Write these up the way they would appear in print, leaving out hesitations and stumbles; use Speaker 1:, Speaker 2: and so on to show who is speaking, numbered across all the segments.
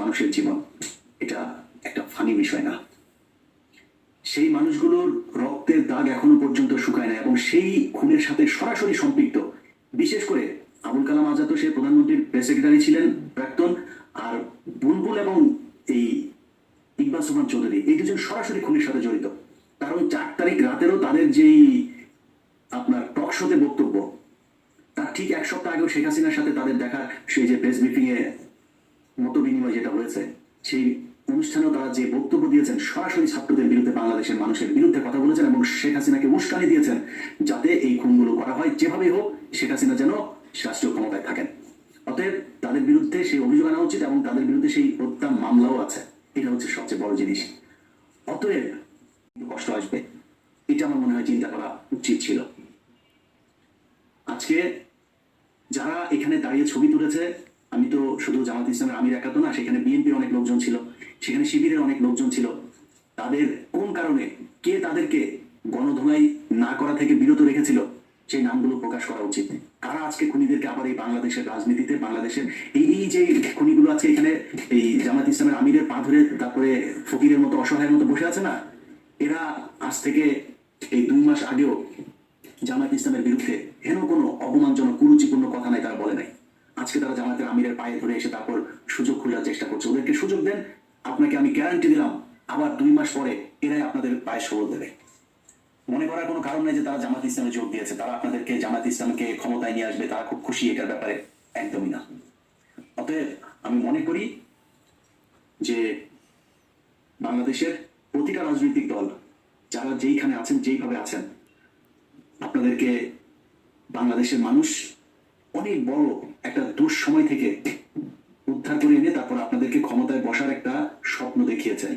Speaker 1: মানুষের জীবন এটা একটা ফানি বিষয় না। সেই মানুষগুলোর রক্তের দাগ এখনো পর্যন্ত শুকায় না এবং সেই খুনের সাথে সরাসরি সম্পৃক্ত। বিশেষ করে আবুল কালাম আজাদ তো সে প্রধানমন্ত্রীর প্রেস সেক্রেটারি ছিলেন প্রাক্তন, আর বুলবুল এবং এই ইকবাল সুবহান চৌধুরী এই দুজন সরাসরি খুনের সাথে জড়িত। কারণ 4 তারিখ রাতেরও তাদের যেই আপনার টক শোতে বক্তব্য, তার ঠিক 1 সপ্তাহ আগেও শেখ হাসিনার সাথে তাদের দেখা, সেই যে প্রেস ব্রিফিং এ মত বিনিময় যেটা হয়েছে, সেই অনুষ্ঠানেও তারা যে বক্তব্য দিয়েছেন সরাসরি ছাত্রদের বিরুদ্ধে, বাংলাদেশের মানুষের বিরুদ্ধে কথা বলেছেন এবং শেখ হাসিনাকে উস্কানি দিয়েছেন যাতে এই খুনগুলো করা হয়, যেভাবেই হোক শেখ হাসিনা যেন রাষ্ট্রীয় ক্ষমতায় থাকেন। অতএব তাদের বিরুদ্ধে সেই অভিযোগ আনা উচিত এবং তাদের বিরুদ্ধে সেই হত্যা মামলাও আছে। এটা হচ্ছে সবচেয়ে বড় জিনিস। অতএব কষ্ট আসবে, এটা আমার মনে হয় চিন্তা করা উচিত ছিল। আজকে যারা এখানে দাঁড়িয়ে ছবি তুলেছে, আমি তো শুধু জামাত ইসলামের আমির একা তো না, সেখানে বিএনপির অনেক লোকজন ছিল, সেখানে শিবিরের অনেক লোকজন ছিল। তাদের কোন কারণে, কে তাদেরকে গণধোলাই না করা থেকে বিরত রেখেছিল, সেই নামগুলো প্রকাশ করা উচিত। কারা আজকে খুনিদেরকে আবার এই বাংলাদেশের রাজনীতিতে, বাংলাদেশের এই যে খুনিগুলো আছে এখানে এই জামাত ইসলামের আমিরের পা ধরে তারপরে ফকিরের মতো অসহায়ের মতো বসে আছে না, এরা আজ থেকে এই 2 মাস আগেও জামাত ইসলামের বিরুদ্ধে হেন কোনো অপমানজনক কুরুচিপূর্ণ কথা নাই, তারা বলে নাই। আজকে তারা জামাতের আমিরের পায়ে ধরে এসে তারপর সুযোগ খোঁজার চেষ্টা করছে। ওদেরকে সুযোগ দেন, আপনাকে আমি গ্যারান্টি দিলাম আবার 2 মাস পরে এরাই আপনাদের পায়ে সবল দেবে। মনে করার কোনো কারণ নেই যে তারা জামাত ইসলামে যোগ দিয়েছে, তারা আপনাদেরকে জামাত ইসলামকে ক্ষমতায় নিয়ে আসবে, তারা খুব খুশি এটার ব্যাপারে, একদমই না। অতএব আমি মনে করি যে বাংলাদেশের প্রতিটা রাজনৈতিক দল যারা যেইখানে আছেন, যেইভাবে আছেন, আপনাদেরকে বাংলাদেশের মানুষ অনেক বড় একটা দুঃসময় থেকে উদ্ধার করে এনে তারপর আপনাদেরকে ক্ষমতায় বসার একটা স্বপ্ন দেখিয়েছেন।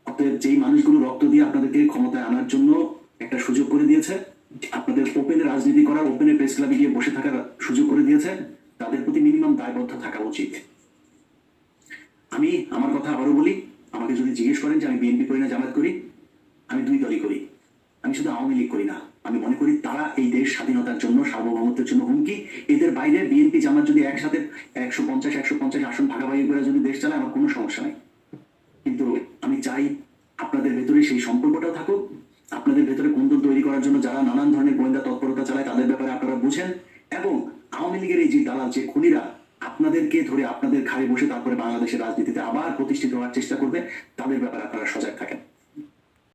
Speaker 1: অতএব যেই মানুষগুলো রক্ত দিয়ে আপনাদেরকে ক্ষমতায় আনার জন্য একটা সুযোগ করে দিয়েছে, আপনাদের ওপেনে রাজনীতি করার, ওপেনে প্রেস ক্লাবে গিয়ে বসে থাকার সুযোগ করে দিয়েছে, তাদের প্রতি মিনিমাম দায়বদ্ধ থাকা উচিত। আমি আমার কথা আবারও বলি, আমাকে যদি জিজ্ঞেস করেন যে আমি বিএনপি করি না জামাত করি, আমি 2 দলই করি। আমি শুধু আওয়ামী লীগ করি না। আমি মনে করি তারা এই দেশ স্বাধীনতার জন্য, সার্বভৌমত্বের জন্য হুমকি। এদের বাইরে বিএনপি জামাত যদি একসাথে 150 আসন ভাগাভাগি করে যদি দেশ চালায়, আমার কোনো সমস্যা নাই। কিন্তু আমি চাই আপনাদের ভেতরে সেই সম্পর্কটাও থাকুক। আপনাদের ভেতরে কোন্দল তৈরি করার জন্য যারা নানান ধরনের গোয়েন্দা তৎপরতা চালায়, তাদের ব্যাপারে আপনারা বুঝেন এবং আওয়ামী লীগের এই যে দালাল, যে খুনিরা আপনাদেরকে ধরে আপনাদের ঘাড়ে বসে তারপরে বাংলাদেশের রাজনীতিতে আবার প্রতিষ্ঠিত হওয়ার চেষ্টা করবে, তাদের ব্যাপারে আপনারা সজাগ